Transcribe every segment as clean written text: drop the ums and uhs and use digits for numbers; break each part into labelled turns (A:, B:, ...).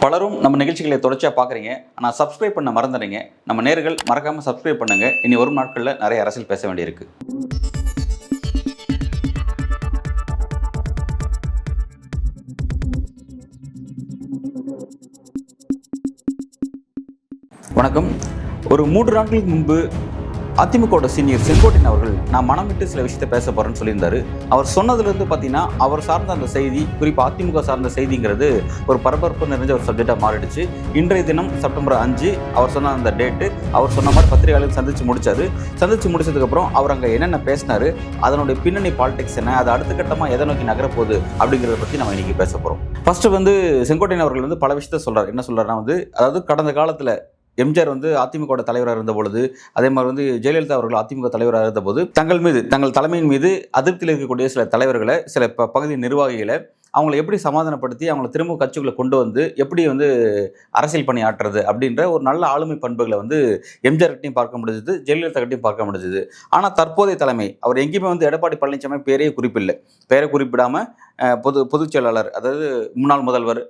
A: பலரும் நம்ம நிகழ்ச்சிகளை தொடர்ச்சியாக பார்க்குறீங்க. ஆனால் சப்ஸ்கிரைப் பண்ண மறந்துடுறீங்க. நம்ம நேயர்கள் மறக்காமல் சப்ஸ்கிரைப் பண்ணுங்கள். இனி வரும் நாட்களில் நிறைய அரசியல் பேச வேண்டியிருக்கு. வணக்கம். ஒரு 3 நாட்களுக்கு முன்பு அதிமுகவோட சீனியர் செங்கோட்டையன் அவர்கள் நான் மனம் விட்டு சில விஷயத்தை பேச போகிறேன்னு சொல்லியிருந்தாரு. அவர் சொன்னதுலேருந்து பார்த்தீங்கன்னா அவர் சார்ந்த அந்த செய்தி, குறிப்பாக அதிமுக சார்ந்த செய்திங்கிறது ஒரு பரபரப்பு நிறைஞ்ச ஒரு சப்ஜெக்டாக மாறிடுச்சு. இன்றைய தினம் செப்டம்பர் 5 அவர் சொன்ன அந்த டேட்டு, அவர் சொன்ன மாதிரி பத்திரிகையாளர்கள் சந்திச்சு முடிச்சதுக்கப்புறம் அவர் அங்கே என்னென்ன பேசினார், அதனுடைய பின்னணி பாலிடிக்ஸ் என்ன, அது அடுத்த கட்டமாக எதை நோக்கி நகரப்போகுது அப்படிங்கிறத பற்றி நம்ம இன்றைக்கி பேச போகிறோம். ஃபர்ஸ்ட்டு செங்கோட்டையன் அவர்கள் பல விஷயத்த சொல்கிறார். என்ன சொல்கிறாருன்னா அதாவது கடந்த காலத்தில் எம்ஜிஆர் அதிமுக தலைவராக இருந்த பொழுது, அதே மாதிரி ஜெயலலிதா அவர்கள் அதிமுக தலைவராக இருந்த போது தங்கள் தலைமையின் மீது அதிருப்தியில் இருக்கக்கூடிய சில தலைவர்களை, சில பகுதி நிர்வாகிகளை அவங்களை எப்படி சமாதானப்படுத்தி அவங்களை திரும்ப கட்சிக்குள்ளே கொண்டு வந்து எப்படி அரசியல் பணி ஆற்றுறது அப்படின்ற ஒரு நல்ல ஆளுமை பண்புகளை எம்ஜிஆர் கிட்டையும் பார்க்க முடிஞ்சது, ஜெயலலிதா கிட்டையும் பார்க்க முடிஞ்சது. ஆனால் தற்போதைய தலைமை அவர் எங்கேயுமே எடப்பாடி பழனிசாமி பேரே குறிப்பிடாமல் பொதுச் செயலாளர், அதாவது முன்னாள் முதல்வர்,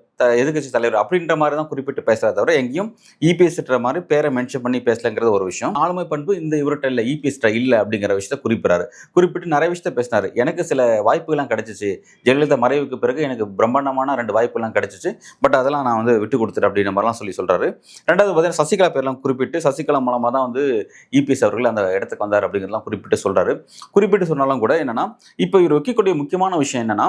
A: எதிர்கட்சி தலைவர் அப்படின்ற மாதிரி தான் குறிப்பிட்டு பேசுறத தவிர எங்கேயும் இபிஎஸ்ன்ற மாதிரி பேரை மென்ஷன் பண்ணி பேசலங்கிறது ஒரு விஷயம். ஆளுமை பண்பு இந்த இவர்கிட்ட இல்லை, இபிஎஸ்ட இல்லை அப்படிங்கிற விஷயத்த குறிப்பிட்டு நிறைய விஷயத்த பேசினாரு. எனக்கு சில வாய்ப்புகள்லாம் கிடைச்சிச்சு, ஜெயலலிதா மறைவுக்கு பிறகு எனக்கு பிரம்மாண்டமான 2 வாய்ப்புலாம் கிடைச்சிச்சு, பட் அதெல்லாம் நான் விட்டு கொடுத்துட்டேன் அப்படின்ற மாதிரிலாம் சொல்றாரு. ரெண்டாவது பார்த்தீங்கன்னா சசிகலா பேர்லாம் குறிப்பிட்டு, சசிகலா மூலமாக தான் இபிஎஸ் அவர்கள் அந்த இடத்துக்கு வந்தார் அப்படிங்கிறதெல்லாம் குறிப்பிட்டு சொல்றாரு. குறிப்பிட்டு சொன்னாலும் கூட என்னன்னா, இப்போ இவர் வைக்கக்கூடிய முக்கியமான விஷயம் என்னன்னா,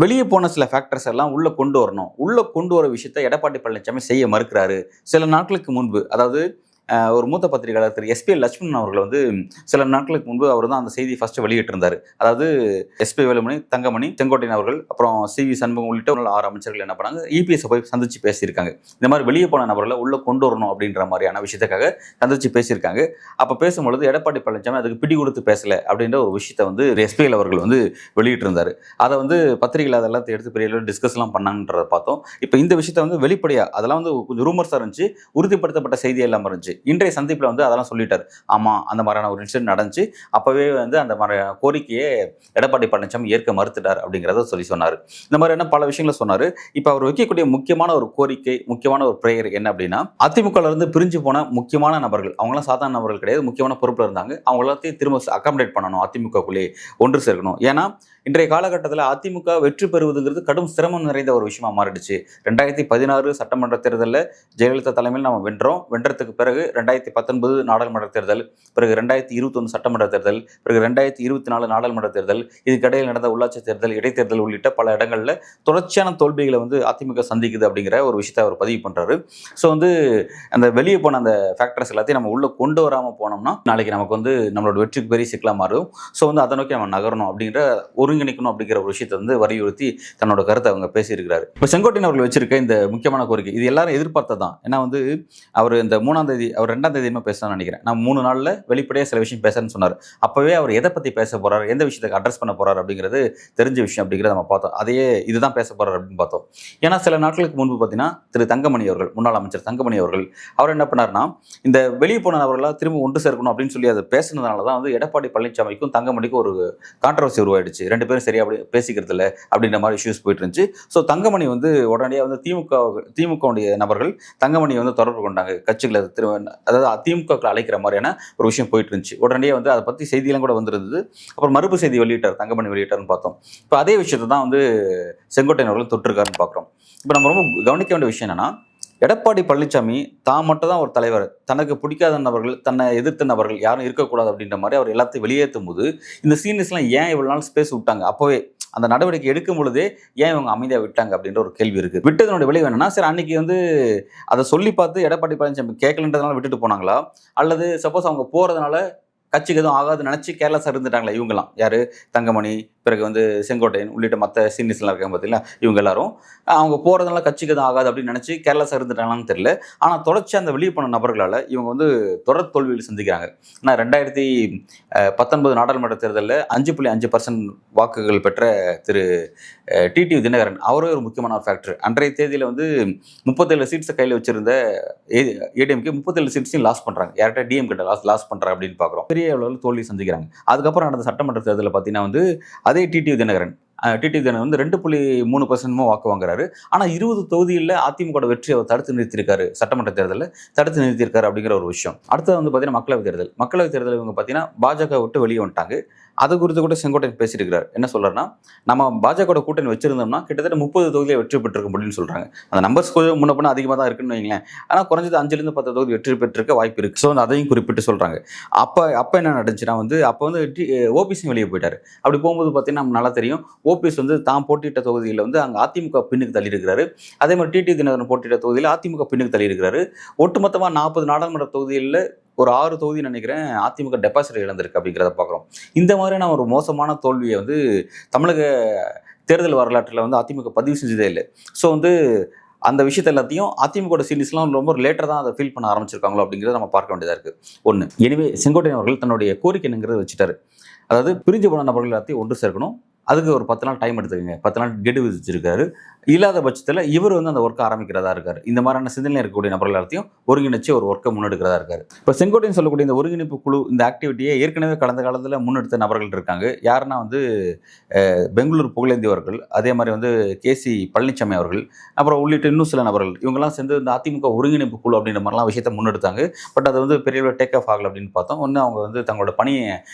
A: வெளியே போன சில ஃபேக்டர்ஸ் எல்லாம் உள்ள கொண்டு வர விஷயத்தை எடப்பாடி பழனிசாமி செய்ய மறுக்கிறாரு. சில நாட்களுக்கு முன்பு, அதாவது ஒரு மூத்த பத்திரிகையாளர் திரு எஸ்பி லட்சுமணன் அவர்கள் சில நாட்களுக்கு முன்பு அவர் தான் அந்த செய்தி ஃபர்ஸ்ட் வெளியிட்டிருந்தார். அதாவது எஸ்பி வேலுமணி, தங்கமணி, செங்கோட்டையன் அவர்கள், அப்புறம் சிவி சண்முகம் உள்ளிட்ட 6 அமைச்சர்கள் என்ன பண்ணாங்க, இபிஎஸ் போய் சந்திச்சு பேசியிருக்காங்க. இந்த மாதிரி வெளியே போன நபர்களை உள்ள கொண்டு வரணும் அப்படின்ற மாதிரியான விஷயத்துக்காக சந்திச்சு பேசியிருக்காங்க. அப்போ பேசும்பொழுது எடப்பாடி பழனிசாமி அதுக்கு பிடி கொடுத்து பேசல அப்படின்ற ஒரு விஷயத்தை எஸ்பிஎல் அவர்கள் வெளியிட்டிருந்தார். அதை பத்திரிகையில் அதெல்லாம் எடுத்து பெரிய டிஸ்கஸ்லாம் பண்ணாங்கன்றதை பார்த்தோம். இப்போ இந்த விஷயத்தை வெளிப்படையாக அதெல்லாம் கொஞ்சம் ரூமர்ஸாக இருந்துச்சு, உறுதிப்படுத்தப்பட்ட செய்தி எல்லாம் இருந்துச்சு. இன்றைய சந்திப்பில் அதெல்லாம் சொல்லிட்டார். ஆமாம், அந்த மாதிரியான ஒரு இன்சிடென்ட் நடந்துச்சு, அப்போவே அந்த மாதிரி கோரிக்கையை எடப்பாடி பழனிசாமி ஏற்க மறுத்துட்டார் அப்படிங்கிறத சொன்னார். இந்த மாதிரியான பல விஷயங்களை சொன்னார். இப்போ அவர் வைக்கக்கூடிய முக்கியமான ஒரு கோரிக்கை, முக்கியமான ஒரு பிரேயர் என்ன அப்படின்னா, அதிமுகவிலிருந்து பிரிஞ்சு போன முக்கியமான நபர்கள், அவங்களாம் சாதாரண நபர்கள் கிடையாது, முக்கியமான பொறுப்பில் இருந்தாங்க, அவங்க எல்லாத்தையும் திரும்ப அகாமடேட் பண்ணணும், அதிமுகக்குள்ளே ஒன்று சேர்க்கணும். ஏன்னா இன்றைய காலகட்டத்தில் அதிமுக வெற்றி பெறுவதுங்கிறது கடும் சிரமம் நிறைந்த ஒரு விஷயமா மாறிடுச்சு. 2016 சட்டமன்ற தேர்தலில் ஜெயலலிதா தலைமையில் நம்ம வென்றதுக்கு பிறகு 2019 நாடாளுமன்ற தேர்தல், பிறகு 2021 சட்டமன்ற தேர்தல், பிறகு 2024 நாடாளுமன்ற தேர்தல், இதுக்கிடையில் நடந்த உள்ளாட்சி தேர்தல், இடைத்தேர்தல் உள்ளிட்ட பல இடங்களில் தொடர்ச்சியான தோல்விகளை அதிமுக சந்திக்குது அப்படிங்கிற ஒரு விஷயத்தை அவர் பதிவு பண்ணுறாரு. ஸோ அந்த வெளியே போன அந்த ஃபேக்டர்ஸ் எல்லாத்தையும் நம்ம உள்ளே கொண்டு வராமல் போனோம்னா நாளைக்கு நமக்கு நம்மளோட வெற்றிக்கு பெரிய சிக்கலாக மாறும். ஸோ அதை நோக்கி நம்ம நகரணும் அப்படிங்கிற ஒருங்கிணைக்கணும் அப்படிங்கிற ஒரு விஷயத்தை வலியுறுத்தி தன்னோட கருத்தை அவங்க பேசியிருக்கிறாரு. இப்போ செங்கோட்டையன் அவர்கள் வச்சிருக்க இந்த முக்கியமான கோரிக்கை இது எல்லாரும் எதிர்பார்த்ததான். ஏன்னா அவர் இந்த 3ஆம் தேதி, அவர் 2ஆம் தேதி பேசணும்னு நினைக்கிறேன், நான் 3 நாளில் வெளிப்படையாக சில விஷயம் பேசுறேன்னு சொன்னார். அப்பவே அவர் எதை பற்றி பேச போறாரு, எந்த விஷயத்துக்கு அட்ரஸ் பண்ண போறாரு அப்படிங்கிறது தெரிஞ்ச விஷயம் அப்படிங்கிறத நம்ம பார்த்தோம். அதையே இதுதான் பேச போறாரு அப்படின்னு பார்த்தோம். ஏன்னா சில நாட்களுக்கு முன்பு பார்த்தீங்கன்னா திரு தங்கமணி அவர்கள், முன்னாள் அமைச்சர் தங்கமணி அவர்கள், அவர் என்ன பண்ணார்னா, இந்த வெளியே போன நபர்களாக திரும்ப ஒன்று சேர்க்கணும் அப்படின்னு சொல்லி அதை பேசுனதுனால தான் எடப்பாடி பழனிசாமிக்கும் தங்கமணிக்கும் ஒரு கான்ட்ரவர்சி உருவாயிடுச்சு. 2 பேரும் சரியா அப்படி பேசிக்கிறது இல்லை அப்படின்ற மாதிரி இஷ்யூஸ் போயிட்டு இருந்துச்சு. ஸோ தங்கமணி உடனடியாக திமுகவுடைய நபர்கள் தங்கமணி தொடர்பு கொண்டாங்க, கட்சிகளை அதாவது திமுக அழைக்கிற மாதிரியான ஒரு விஷயம் போயிட்டு இருந்துச்சு. உடனடியே அதை பற்றி செய்தியெல்லாம் கூட வந்திருந்தது. அப்புறம் மறுப்பு செய்தி தங்கமணி வெளியிட்டார்னு பார்த்தோம். இப்போ அதே விஷயத்தை தான் செங்கோட்டையன் அவர்கள் தொட்டிருக்காருன்னு பார்க்குறோம். இப்போ நம்ம ரொம்ப கவனிக்க வேண்டிய விஷயம் என்னன்னா, எடப்பாடி பழனிசாமி தான் மட்டும் தான் ஒரு தலைவர், தனக்கு பிடிக்காத நபர்கள், தன்னை எதிர்த்த நபர்கள் யாரும் இருக்கக்கூடாது அப்படின்ற மாதிரி அவர் எல்லாத்தையும் வெளியேற்றும் போது இந்த சீனியர்ஸ்லாம் ஏன் இவ்வளவு நாள் ஸ்பேஸ் விட்டாங்க, அப்போவே அந்த நடவடிக்கை எடுக்கும் பொழுதே ஏன் இவங்க அமைதியாக விட்டாங்க அப்படின்ற ஒரு கேள்வி இருக்குது. விட்டதனுடைய விளைவு என்னன்னா, சரி அன்னைக்கு அதை சொல்லி பார்த்து எடப்பாடி பழனிசாமி கேட்கலன்றதுனால விட்டுட்டு போனாங்களா, அல்லது சப்போஸ் அவங்க போகிறதுனால கட்சிக்கு எதுவும் ஆகாதுன்னு நினச்சி கேர்லெஸ்ஸாக இருந்துட்டாங்களா இவங்கெல்லாம், யார் தங்கமணி, பிறகு செங்கோட்டையன் உள்ளிட்ட மற்ற சீனியர்ஸ்லாம் இருக்காங்க பார்த்தீங்களா, இவங்க எல்லாரும் அவங்க போகிறதுனால கட்சிக்கு எதுவும் ஆகாது அப்படின்னு நினச்சி கேர்லெஸ்ஸாக இருந்துட்டாங்களான்னு தெரியல. ஆனால் தொடர்ச்சி அந்த வெளியே போன நபர்களால் இவங்க தொடர் தோல்வியில் சந்திக்கிறாங்க. ஆனால் 2019 நாடாளுமன்ற தேர்தலில் 5.5% வாக்குகள் பெற்ற திரு டிடிவி தினகரன் அவரே ஒரு முக்கியமான ஒரு ஃபேக்டர். அன்றைய தேதியில் 37 சீட்ஸை கையில் வச்சிருந்த ஏடிஎம்கே 37 சீட்ஸையும் லாஸ் பண்ணுறாங்க. யார்கிட்ட டிஎம் கிட்ட லாஸ் பண்ணுறாங்க அப்படின்னு பார்க்குறோம். பெரிய அளவில் தோல்வி சந்திக்கிறாங்க. அதுக்கப்புறம் நடந்த சட்டமன்ற தேர்தலில் பார்த்தீங்கன்னா அதே டிடிவி தினகரன் டிடி தினகரன் வந்து 2.3% வாக்கு வாங்குறாரு. ஆனா 20 தொகுதிகளில் அதிமுக வெற்றி அவர் தடுத்து நிறுத்தியிருக்காரு. சட்டமன்ற தேர்தலில் தடுத்து நிறுத்தியிருக்காரு அப்படிங்கிற ஒரு விஷயம். அடுத்தது வந்து பார்த்தீங்கன்னா மக்களவைத் தேர்தல் இவங்க பார்த்தீங்கன்னா பாஜக விட்டு வெளியே வந்துட்டாங்க. அது குறித்து கூட செங்கோட்டையன் பேசியிருக்கிறார். என்ன சொல்றாருன்னா, நம்ம பாஜக கூட்டணி வச்சிருந்தோம்னா கிட்டத்தட்ட 30 தொகுதியை வெற்றி பெற்றிருக்க முடியும்னு சொல்றாங்க. அந்த நம்பர்ஸ் கொஞ்சம் முன்ன பின்ன அதிகமாக தான் இருக்குன்னு வைங்களேன். ஆனால் குறைஞ்சது 5லேருந்து 10 தொகுதி வெற்றி பெற்றிருக்க வாய்ப்பு இருக்கு. ஸோ அதையும் குறிப்பிட்டு சொல்றாங்க. அப்போ என்ன நடந்துச்சுன்னா வந்து அப்போ வந்து ஓபிஎஸும் வெளியே போயிட்டாரு. அப்படி போகும்போது பார்த்தீங்கன்னா நம்ம நல்லா தெரியும், ஓபிஎஸ் வந்து தான் போட்டியிட்ட தொகுதியில் வந்து அங்கே அதிமுக பின்னுக்கு தள்ளி இருக்கிறாரு. அதே மாதிரி டிடி தினகரன் போட்டியிட்ட தொகுதியில் அதிமுக பின்னுக்கு தள்ளி இருக்கிறாரு. ஒட்டுமொத்தமாக 40 நாடாளுமன்ற தொகுதிகளில் ஒரு 6 தொகுதி நினைக்கிறேன் அதிமுக டெபாசிட் இழந்திருக்கு அப்படிங்கிறத பார்க்குறோம். இந்த மாதிரியான ஒரு மோசமான தோல்வியை வந்து தமிழக தேர்தல் வரலாற்றில் வந்து அதிமுக பதிவு செஞ்சதே இல்லை. ஸோ வந்து அந்த விஷயத்த எல்லாத்தையும் அதிமுக சீனியர்ஸ்லாம் ரொம்ப லேட்டர் தான் அதை ஃபீல் பண்ண ஆரம்பிச்சிருக்காங்களோ அப்படிங்கிறத நம்ம பார்க்க வேண்டியதாக இருக்குது. ஒன்று. எனவே செங்கோட்டையன் அவர்கள் தன்னுடைய கோரிக்கை என்னங்கிறத வச்சுட்டாரு. அதாவது பிரிஞ்சு போன நபர்கள் எல்லாத்தையும் ஒன்று சேர்க்கணும். அதுக்கு ஒரு 10 நாள் டைம் எடுத்துக்கங்க. 10 நாள் கெடு விதிச்சிருக்காரு. இல்லாத பட்சத்தில் இவர் வந்து அந்த ஒர்க்கை ஆரம்பிக்கிறதா இருக்காரு. இந்த மாதிரியான சிந்தனை இருக்கக்கூடிய நபர்கள் எல்லாத்தையும் ஒருங்கிணைச்சு ஒரு ஒர்க்கை முன்னெடுக்கிறதா இருக்காரு. இப்போ செங்கோட்டையன் சொல்லக்கூடிய இந்த ஒருங்கிணைப்பு குழு இந்த ஆக்டிவிட்டியை ஏற்கனவே கடந்த காலத்தில் முன்னெடுத்த நபர்கள் இருக்காங்க. யாருன்னா வந்து பெங்களூர் புகழேந்தி அவர்கள், அதே மாதிரி வந்து கேசி பழனிசாமி அவர்கள், அப்புறம் உள்ளிட்ட இன்னும் சில நபர்கள் இவங்கெல்லாம் சேர்ந்து இந்த அதிமுக ஒருங்கிணைப்பு குழு அப்படின்ற மாதிரிலாம் விஷயத்தை முன்னெடுத்தாங்க. பட் அது வந்து பெரிய டேக் ஆஃப் ஆகலை அப்படின்னு பார்த்தோம். ஒன்று அவங்க வந்து தங்களோட பணியை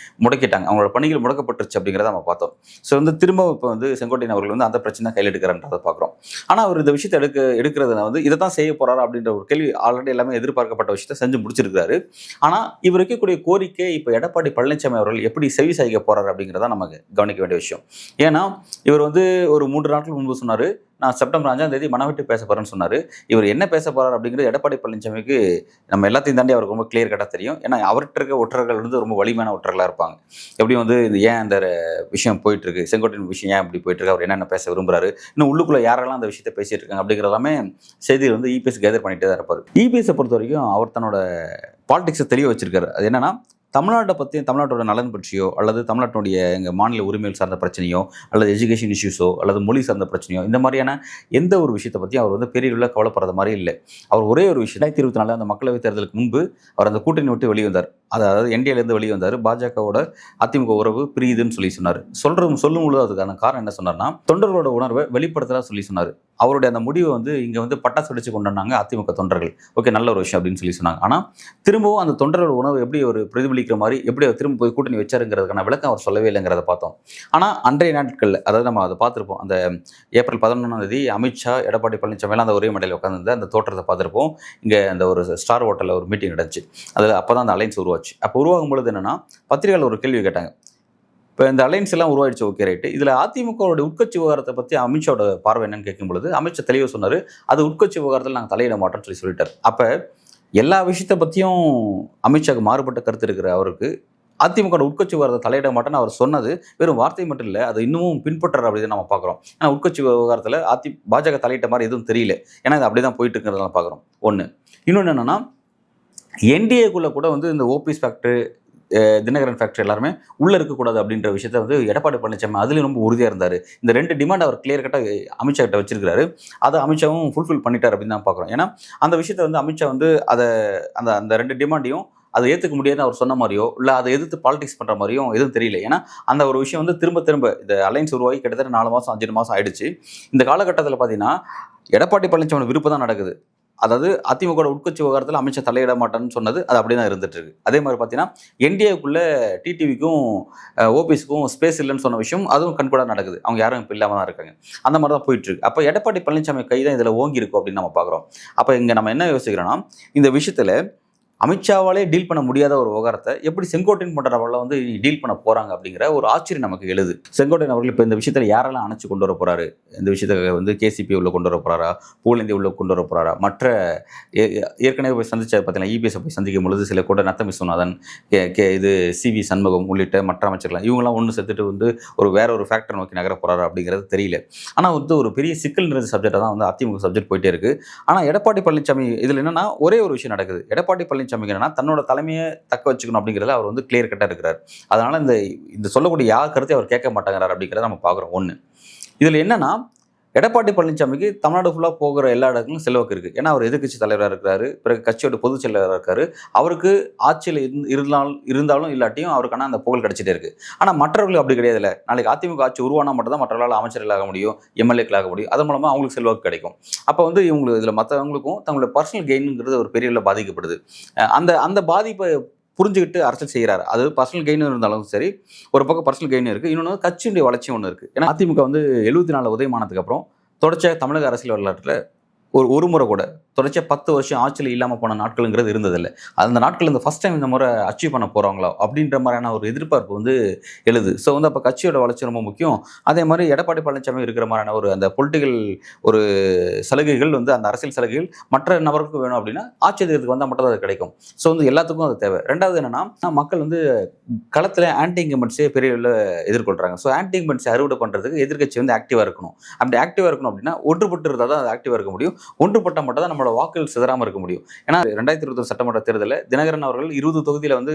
A: முடக்கிட்டாங்க. அவங்களோட பணிகள் முடக்கப்பட்டுருச்சு அப்படிங்கிறத நம்ம பார்த்தோம். ஸோ வந்து திரும்ப இப்போ வந்து செங்கோட்டையன் அவர்கள் வந்து அந்த பிரச்சனை கையில் எடுக்கிறான்றதை பார்க்குறோம். ஆனால் அவர் இந்த விஷயத்தை எடுக்கிறதுனா வந்து இதை தான் செய்ய போறாரு அப்படின்ற ஒரு கேள்வி ஆல்ரெடி எல்லாமே எதிர்பார்க்கப்பட்ட விஷயத்தை செஞ்சு முடிச்சிருக்காரு. ஆனால் இவர் வைக்கக்கூடிய கோரிக்கை இப்போ எடப்பாடி பழனிசாமி அவர்கள் எப்படி செவி சாய்க்க போறாரு அப்படிங்கிறத நமக்கு கவனிக்க வேண்டிய விஷயம். ஏன்னா இவர் வந்து ஒரு 3 நாட்கள் முன்பு சொன்னார், நான் செப்டம்பர் 5ஆம் தேதி மனம் விட்டு பேச போறேன்னு சொன்னார். இவர் என்ன பேச போறார் அப்படிங்கிறது எடப்பாடி பழனிசாமிக்கு நம்ம எல்லாத்தையும் தாண்டி அவருக்கு ரொம்ப கிளியர் கட்டாக தெரியும். ஏன்னா அவர்கிட்ட இருக்க ஒற்றர்கள் வந்து ரொம்ப வலிமையான ஒற்றர்களாக இருப்பாங்க. எப்படி வந்து இது ஏன் அந்த விஷயம் போயிட்டு இருக்கு, செங்கோட்டையன் விஷயம் ஏன் இப்படி போயிட்டு இருக்கு, அவர் என்னென்ன பேச விரும்புறாரு, இன்னும் உள்ளுக்குள்ள யாரெல்லாம் அந்த விஷயத்தை பேசிட்டு இருக்காங்க அப்படிங்கிற எல்லாமே செய்தியில் வந்து இபிஎஸ் கேதர் பண்ணிட்டே தான் இருப்பார். இபிஎஸை பொறுத்த வரைக்கும் அவர் தன்னோட பாலிடிக்ஸை தெளிவாக வச்சிருக்காரு. அது என்னன்னா, தமிழ்நாட்டை பற்றியும் தமிழ்நாட்டோட நலன் பற்றியோ அல்லது தமிழ்நாட்டுடைய எங்கள் மாநில உரிமைகள் சார்ந்த பிரச்சனையோ அல்லது எஜுகேஷன் இஷ்யூஸோ அல்லது மொழி சார்ந்த பிரச்சனையோ இந்த மாதிரியான எந்த ஒரு விஷயத்தை பற்றியும் அவர் வந்து பெரிய அளவில் கவலைப்படுற மாதிரி இல்லை. அவர் ஒரே ஒரு விஷயம் 2024 அந்த மக்களவைத் தேர்தலுக்கு முன்பு அவர் அந்த கூட்டணி விட்டு வெளியே வந்தார். அதாவது என்டிஏலேருந்து வெளியே வந்தார். பாஜகவோட அதிமுக உறவு பிரியுதுன்னு சொன்னார். சொல்லும் பொழுது அதுக்கான காரணம் என்ன சொன்னார்னா, தொண்டர்களோட உணர்வை வெளிப்படுத்தலாம் சொன்னார். அவருடைய அந்த முடிவை வந்து இங்கே வந்து பட்டாசு வெடிச்சு கொண்டாடினாங்க அதிமுக தொண்டர்கள். ஓகே, நல்ல ஒரு விஷயம் அப்படின்னு சொன்னாங்க. ஆனால் திரும்பவும் அந்த தொண்டர்களோட உணர்வு எப்படி ஒரு பிரதிபலிக்கிற மாதிரி எப்படி அவர் திரும்ப போய் கூட்டணி வச்சாருங்கிறதுக்கான விளக்கம் அவர் சொல்லவே இல்லைங்கிறத பார்த்தோம். ஆனால் அன்றைய நாட்களில் அதாவது நம்ம அதை பார்த்துருப்போம். அந்த ஏப்ரல் 11ஆம் தேதி அமித்ஷா, எடப்பாடி பழனிசாமி அந்த ஒரே மேடையில் உட்காந்து அந்த தோற்றத்தை பார்த்துருப்போம். இங்கே அந்த ஒரு ஸ்டார் ஹோட்டலில் ஒரு மீட்டிங் நடந்துச்சு. அதில் அப்போ தான் அந்த அலைன்ஸ் உருவாச்சு. அப்போ உருவாகும் பொழுது என்னன்னா, பத்திரிகையாளர் ஒரு கேள்வி கேட்டாங்க. இப்போ இந்த அலைன்ஸ் எல்லாம் உருவாயிடுச்சு, ஓகே ரைட்டு. இதில் அதிமுகவோட உட்கட்சி விவகாரத்தை பற்றி அமித்ஷாவோட பார்வை என்னன்னு கேட்கும் பொழுது அமித்ஷா தெளிவாக சொன்னார், அது உட்கட்சி விவகாரத்தில் நாங்கள் தலையிட மாட்டோம்னு சொல்லிட்டார். அப்போ எல்லா விஷயத்தை பற்றியும் அமித்ஷாவுக்கு மாறுபட்ட கருத்து இருக்கிற அவருக்கு அதிமுக உட்கட்சி விவகாரத்தை தலையிட மாட்டேன்னு அவர் சொன்னது வெறும் வார்த்தை மட்டும் இல்லை, அது இன்னமும் பின்பற்றுற அப்படின்னு நம்ம பார்க்குறோம். ஏன்னா உட்கட்சி விவகாரத்தில் பாஜக தலையிட்ட மாதிரி எதுவும் தெரியல. ஏன்னா இது அப்படி தான் போயிட்டு இருக்கிறதெல்லாம் பார்க்குறோம். ஒன்று. இன்னொன்று என்னென்னா, என்டிஏக்குள்ளே கூட வந்து இந்த ஓபிஎஸ் ஃபேக்டரி, தினகரன் ஃபேக்டரி எல்லாருமே உள்ளே இருக்கக்கூடாது அப்படின்ற விஷயத்த வந்து எடப்பாடி பழனிசாமி அதுலேயும் ரொம்ப உறுதியாக இருந்தார். இந்த 2 டிமாண்ட் அவர் கிளியர் கட்டாக அமித்ஷா கிட்ட வச்சிருக்காரு. அதை அமித்ஷாவும் ஃபுல்ஃபில் பண்ணிட்டார் அப்படின்னு தான் பார்க்குறோம். ஏன்னா அந்த விஷயத்தை வந்து அமித்ஷா வந்து அதை அந்த 2 டிமாண்டையும் அதை ஏற்றுக்க முடியாதுன்னு அவர் சொன்ன மாதிரியோ இல்லை அதை எதிர்த்து பாலிடிக்ஸ் பண்ணுற மாதிரியும் எதுவும் தெரியல. ஏன்னா அந்த ஒரு விஷயம் வந்து திரும்ப இந்த அலைன்ஸ் உருவாகி கிட்டத்தட்ட 4 மாதம் 5 மாதம் ஆயிடுச்சு. இந்த காலகட்டத்தில் பார்த்தீங்கன்னா எடப்பாடி பழனிசாமி விருப்பம் தான் நடக்குது. அதாவது அதிமுக உட்கட்சி விவகாரத்தில் அமித்ஷா தலையிட மாட்டேன்னு சொன்னது அது அப்படி தான் இருந்துட்டு இருக்கு. அதே மாதிரி பார்த்தீங்கன்னா என்டிஏக்குள்ளே டிடிவிக்கும் ஓபிஎஸ்க்கும் ஸ்பேஸ் இல்லைன்னு சொன்ன விஷயம் அதுவும் கண்கூட நடக்குது. அவங்க யாரும் இப்போ இல்லாமல் தான் இருக்காங்க. அந்த மாதிரி தான் போயிட்டு இருக்கு. அப்போ எடப்பாடி பழனிசாமி கை தான் இதில் ஓங்கி இருக்கும் அப்படின்னு நம்ம பார்க்குறோம். அப்போ இங்கே நம்ம என்ன யோசிக்கிறோன்னா, இந்த விஷயத்தில் அமித்ஷாவாலே டீல் பண்ண முடியாத ஒரு விவகாரத்தை எப்படி செங்கோட்டையன் போன்றவர்கள வந்து டீல் பண்ண போறாங்க அப்படிங்கிற ஒரு ஆச்சரியம் நமக்கு எழுது. செங்கோட்டையன் அவர்கள் இப்போ இந்த விஷயத்தில் யாரெல்லாம் அணைச்சு கொண்டு வர போறாரு, இந்த விஷயத்தை வந்து கேசிபி உள்ள கொண்டு வர போறாரா, புகழேந்தி உள்ள கொண்டு வர போறாரா, மற்ற ஏற்கனவே போய் சந்திச்ச பார்த்தீங்கன்னா இபிஎஸ் போய் சந்திக்கும் பொழுது சில கூட நத்தம் விஸ்வநாதன், இது சிவி சண்முகம் உள்ளிட்ட மற்ற அமைச்சர்கள் இவங்கெல்லாம் ஒன்று சேர்த்துட்டு வந்து வேற ஒரு ஃபேக்டர் நோக்கி நகர போறாரு அப்படிங்கிறது தெரியல. ஆனால் வந்து ஒரு பெரிய சிக்கல் நிறைந்த சப்ஜெக்டாக தான் வந்து அதிமுக சப்ஜெக்ட் போயிட்டே இருக்கு. ஆனால் எடப்பாடி பழனிசாமி இதில் என்னன்னா ஒரே ஒரு விஷயம் நடக்குது. எடப்பாடி பழனிசாமி என்னன்னா தன்னோட தலைமையை தக்க வச்சுக்கணும் அப்படிங்கிறத அவர் வந்து கிளியர் கட்டா இருக்கிறார். அதனால இந்த சொல்லக்கூடிய யார் கருத்தை அவர் கேட்க மாட்டேங்கிறார் அப்படிங்கிறத நம்ம பார்க்குறோம். ஒன்று. இதில் என்னன்னா எடப்பாடி பழனிசாமிக்கு தமிழ்நாடு ஃபுல்லாக போகிற எல்லா இடங்களும் செல்வாக்கு இருக்குது. ஏன்னா அவர் எதிர்க்கட்சி தலைவராக இருக்கிறாரு, பிறகு கட்சியோட பொதுச் செயலாளராக இருக்காரு. அவருக்கு ஆட்சியில் இருந்தாலும் இல்லாட்டியும் அவருக்கான அந்த புகழ் கிடைச்சிட்டே இருக்கு. ஆனால் மற்றவர்களுக்கு அப்படி கிடையாதுல்ல. நாளைக்கு அதிமுக ஆட்சி உருவானா மட்டும் தான் மற்றவர்களால் அமைச்சர்களாக முடியும், எம்எல்ஏக்களாக முடியும். அதன் மூலமாக அவங்களுக்கு செல்வாக்கு கிடைக்கும். அப்போ வந்து இவங்களுக்கு இதில் மற்றவங்களுக்கும் தங்களோட பர்சனல் கெயினுங்கிறது ஒரு பெரிய அளவில் பாதிக்கப்படுது. அந்த அந்த பாதிப்பை புரிஞ்சுக்கிட்டு அரசியல் செய்கிறாரு. அது பர்சனல் கெயின் இருந்தாலும் சரி, ஒரு பக்கம் பர்சனல் கெயின் இருக்குது, இன்னொன்று கட்சியுடைய வளர்ச்சி ஒன்று இருக்குது. ஏன்னா அதிமுக வந்து 74 உதயமானதுக்கு அப்புறம் தொடர்ச்சியாக தமிழக அரசியல் வரலாற்றில் ஒரு முறை கூட தொடர்ச்சியாக 10 வருஷம் ஆட்சியில் இல்லாமல் போன நாட்களுங்கிறது இருந்ததில்லை. அந்த நாட்கள் இந்த ஃபஸ்ட் டைம் இந்த முறை அச்சீவ் பண்ண போகிறாங்களோ அப்படின்ற மாதிரியான ஒரு எதிர்பார்ப்பு வந்து எழுது. ஸோ வந்து அப்போ கட்சியோட வளர்ச்சி ரொம்ப முக்கியம். அதே மாதிரி எடப்பாடி பழனிசாமி இருக்கிற மாதிரியான ஒரு அந்த பொலிட்டிக்கல் ஒரு சலுகைகள் வந்து அந்த அரசியல் சலுகைகள் மற்ற நபர்களுக்கு வேணும் அப்படின்னா ஆட்சி அதிகாரத்துக்கு வந்தால் மட்டும் தான் அது கிடைக்கும். ஸோ வந்து எல்லாத்துக்கும் அது தேவை. ரெண்டாவது என்னன்னா, மக்கள் வந்து களத்தில் ஆன்டி இன்கம்பன்ஸே பெரிய எதிர்கொள்கிறாங்க. ஸோ ஆன்டி இன்கம்பன்ஸை அறுவடை பண்ணுறதுக்கு எதிர்கட்சி வந்து ஆக்டிவாக இருக்கணும். அப்படி ஆக்டிவாக இருக்கணும் அப்படின்னா ஒன்றுபட்டு இருந்தால் தான் அது ஆக்டிவாக இருக்க முடியும். ஒன்றுபட்ட மட்டும் தான் நம்மளோட வாக்குகள் சிதறாமல் இருக்க முடியும். ஏன்னா 2021 சட்டமன்ற தேர்தலில் தினகரன் அவர்கள் 20 தொகுதியில் வந்து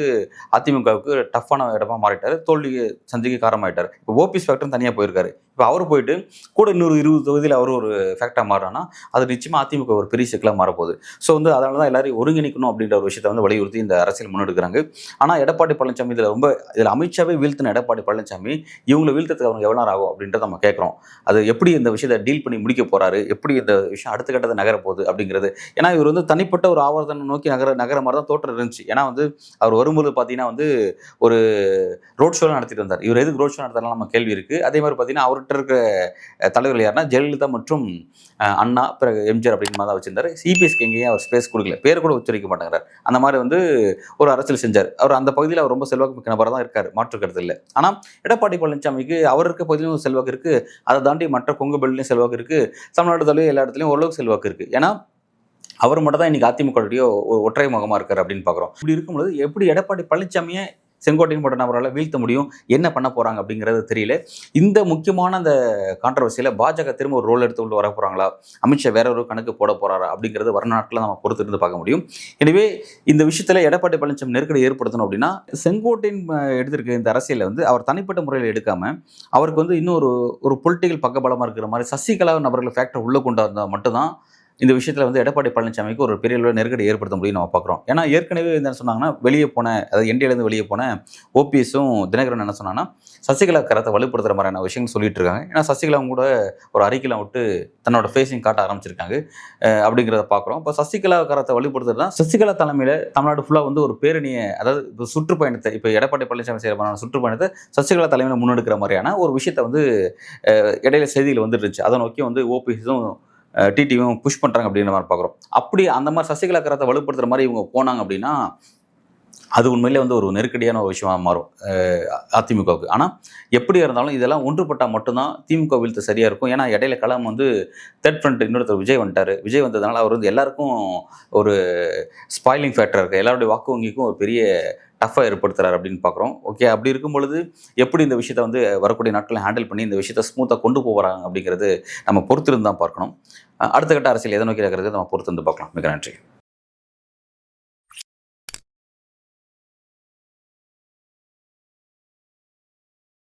A: அதிமுகவுக்கு டஃப்பான இடமா மாறிட்டார், தோல்வி சந்திக்க காரணமாயிட்டார். இப்போ ஓபிஎஸ் ஃபேக்டர் தனியாக போயிருக்காரு. இப்போ அவர் போயிட்டு கூட இன்னொரு 20 தொகுதியில் அவர் ஒரு ஃபேக்டாக மாறினா அது நிச்சயமாக அதிமுக ஒரு பெரிய சிக்கலாக மாறப்போகுது. ஸோ வந்து அதனால தான் எல்லாரையும் ஒருங்கிணைக்கணும் அப்படின்ற ஒரு விஷயத்தை வந்து வலியுறுத்தி இந்த அரசியல் முன்னெடுக்கிறாங்க. ஆனால் எடப்பாடி பழனிசாமி இதில் அமித்ஷாவே வீழ்த்தின எடப்பாடி பழனிசாமி இவங்களை வீழ்த்ததுக்கு அவங்க எவ்வளோ நேரம் ஆகும் அப்படின்றத நம்ம கேட்குறோம். அது எப்படி இந்த விஷயத்தை டீல் பண்ணி முடிக்க போகிறாரு, எப்படி இந்த விஷயம் அடுத்த கட்டத்தை நகரப்போகுது அப்படிங்கிறது. ஏன்னா இவர் வந்து தனிப்பட்ட ஒரு ஆவர்த்தனை நோக்கி நகர மாதிரி தான் தோற்றம் இருந்துச்சு. ஏன்னா வந்து அவர் வரும்போது பார்த்தீங்கன்னா வந்து ஒரு ரோட் ஷோலாம் நடத்திட்டு வந்தார். இவர் எதுக்கு ரோட் ஷோ நடத்தாலும் நம்ம கேள்வி இருக்குது. அதே மாதிரி பார்த்தீங்கன்னா அவர்கிட்ட இருக்க தலைவர்கள் யாருன்னா ஜெயலலிதா மற்றும் அண்ணா, பிறகு எம்ஜிஆர் அப்படின்னு மாதிரி தான் வச்சிருந்தாரு. சிபிஎஸ்க்கு எங்கேயும் அவர் ஸ்பேஸ் கொடுக்கல, பேர் கூட உச்சரிக்க மாட்டேங்கிறார். அந்த மாதிரி வந்து ஒரு அரசியல் செஞ்சார். அவர் அந்த பகுதியில் அவர் ரொம்ப செல்வாக்கு மிக்க நபராக தான் இருக்கார், மாற்று கருத்து இல்லை. ஆனால் எடப்பாடி பழனிசாமிக்கு அவர் இருக்க பகுதியிலும் செல்வாக்கு இருக்குது, அதை தாண்டி மற்ற கொங்கு பெல்ட்லையும் செல்வாக்கு இருக்குது, தமிழ்நாடு தலைவர் எல்லா இடத்துலையும் ஓரளவுக்கு செல்வாக்கு இருக்குது. ஏன்னா அவர் மட்டும் தான் இன்னைக்கு அதிமுகவுடைய ஒரு ஒற்றை முகமாக இருக்கார் அப்படின்னு பார்க்குறோம். இப்படி இருக்கும்போது எப்படி எடப்பாடி பழனிசாமியை செங்கோட்டையன் போட்ட நபரால் வீழ்த்த முடியும், என்ன பண்ண போகிறாங்க அப்படிங்கிறது தெரியல. இந்த முக்கியமான அந்த கான்ட்ரவர்சியில் பாஜக திரும்ப ஒரு ரோல் எடுத்து உள்ள வர போகிறாங்களா, அமித்ஷா வேற ஒரு கணக்கு போட போகிறாரா அப்படிங்கிறது வர நாட்களில் நம்ம பொறுத்து இருந்து பார்க்க முடியும். எனவே இந்த விஷயத்தில் எடப்பாடி பழனிசாமி நெருக்கடி ஏற்படுத்தணும் அப்படின்னா செங்கோட்டையன் எடுத்திருக்க இந்த அரசியலை வந்து அவர் தனிப்பட்ட முறையில் எடுக்காமல் அவருக்கு வந்து இன்னும் ஒரு பொலிட்டிக்கல் பக்கபலமாக இருக்கிற மாதிரி சசிகலா நபர்கள் ஃபேக்டர் உள்ளே கொண்டு வந்தால் மட்டும்தான் இந்த விஷயத்தில் வந்து எடப்பாடி பழனிசாமிக்கு ஒரு பெரிய அளவில் நெருக்கடி ஏற்படுத்த முடியும் நம்ம பார்க்குறோம். ஏன்னா ஏற்கனவே என்ன சொன்னாங்கன்னா, வெளியே போன அதாவது என்டிஏலேருந்து வெளியே போன ஓபிஎஸும் தினகரன் என்ன சொன்னாங்கன்னா சசிகலா கரத்தை வலுப்படுத்துகிற மாதிரியான விஷயங்கள் சொல்லிட்டு இருக்காங்க. ஏன்னா சசிகலாவும் கூட ஒரு அறிக்கையில் விட்டு தன்னோட ஃபேஸையும் காட்ட ஆரம்பிச்சிருக்காங்க அப்படிங்கிறத பார்க்குறோம். இப்போ சசிகலா கரத்தை வலுப்படுத்துறது தான் சசிகலா தலைமையில் தமிழ்நாடு ஃபுல்லாக வந்து ஒரு பேரணியை, அதாவது இப்போ சுற்றுப்பயணத்தை, இப்போ எடப்பாடி பழனிசாமி செய்கிற சுற்றுப்பயணத்தை சசிகலா தலைமையில் முன்னெடுக்கிற மாதிரியான ஒரு விஷயத்தை வந்து இடையில செய்தியில் வந்துட்டு இருந்துச்சு. அதை நோக்கி வந்து ஓபிஎஸும் டிடிவியும் புஷ் பண்ணுறாங்க அப்படின்ற மாதிரி பார்க்குறோம். அப்படி அந்த மாதிரி சசிகலா கரத்தை வலுப்படுத்துகிற மாதிரி இவங்க போனாங்க அப்படின்னா அது உண்மையிலே வந்து ஒரு நெருக்கடியான ஒரு விஷயமா மாறும் அதிமுகவுக்கு. ஆனால் எப்படியா இருந்தாலும் இதெல்லாம் ஒன்றுபட்டால் மட்டும்தான் திமுக வீழ்த்து சரியாக இருக்கும். ஏன்னா இடையில களம் வந்து தேர்ட் ஃப்ரண்ட் இன்னொருத்தர் விஜய் வந்துட்டார். விஜய் வந்ததுனால அவர் வந்து எல்லாருக்கும் ஒரு ஸ்பாயிலிங் ஃபேக்டர் இருக்குது, எல்லாருடைய வாக்கு வங்கிக்கும் ஒரு பெரிய டஃப்பாக ஏற்படுத்துறாரு அப்படின்னு பார்க்குறோம். ஓகே, அப்படி இருக்கும் பொழுது எப்படி இந்த விஷயத்தை வந்து வரக்கூடிய நாட்களில் ஹேண்டில் பண்ணி இந்த விஷயத்தை ஸ்மூத்தாக கொண்டு போகிறாங்க அப்படிங்கிறது நம்ம பொறுத்திருந்து தான் பார்க்கணும். அடுத்த கட்ட அரசியல் எதை நோக்கி இருக்கிறது நம்ம பொறுத்திருந்து பார்க்கலாம். மிக நன்றி.